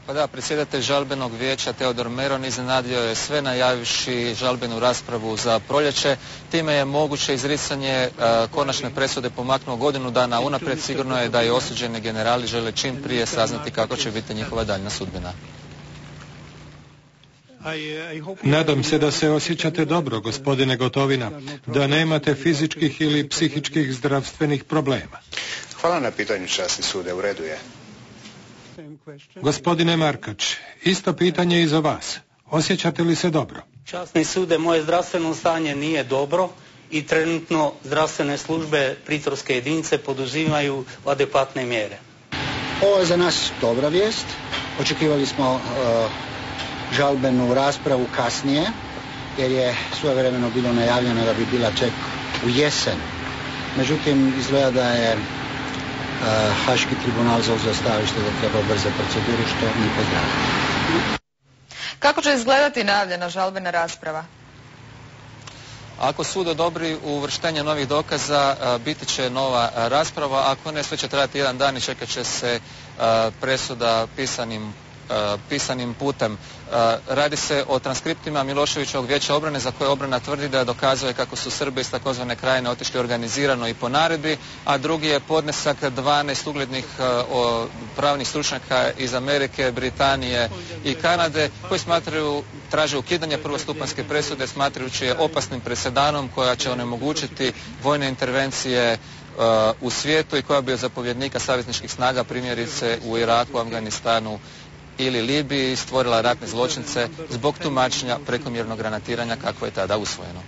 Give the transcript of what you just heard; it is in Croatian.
Pa da, predsjedatelj žalbenog vijeća Teodor Meron iznenadio je sve najavivši žalbenu raspravu za proljeće. Time je moguće izricanje konačne presude pomaknuo godinu dana unaprijed. Sigurno je da i osuđeni generali žele čim prije saznati kako će biti njihova daljna sudbina. Nadam se da se osjećate dobro, gospodine Gotovina, da nemate fizičkih ili psihičkih zdravstvenih problema. Hvala na pitanju, časni sude, u redu je. Gospodine Markač, isto pitanje i za vas. Osjećate li se dobro? Časni sude, moje zdravstveno stanje nije dobro i trenutno zdravstvene službe pritvorske jedinice poduzimaju adekvatne mjere. Ovo je za nas dobra vijest. Očekivali smo žalbenu raspravu kasnije, jer je svojevremeno bilo najavljeno da bi bila čak u jesen. Međutim, izgleda da je Haški tribunal zauzeo stajalište da treba brza proceduru, što mi pozdravljamo. Kako će izgledati najavljena žalbena rasprava? Ako sud odobri uvrštenje novih dokaza, biti će nova rasprava. Ako ne, sve će trajati jedan dan i čekat će se presuda pisanim putem. Radi se o transkriptima Miloševićevog vijeća obrane za koje obrana tvrdi da dokazuje kako su Srbi iz takozvane Krajine otišli organizirano i po naredbi, a drugi je podnesak 12 uglednih pravnih stručnjaka iz Amerike, Britanije i Kanade koji traže ukidanje prvostupanjske presude smatrajući je opasnim presedanom koja će onemogućiti vojne intervencije u svijetu i koja bi od zapovjednika savezničkih snaga primjerice u Iraku, Afganistanu ili Libiji stvorila ratne zločince zbog tumačenja prekomjernog granatiranja kako je tada usvojeno.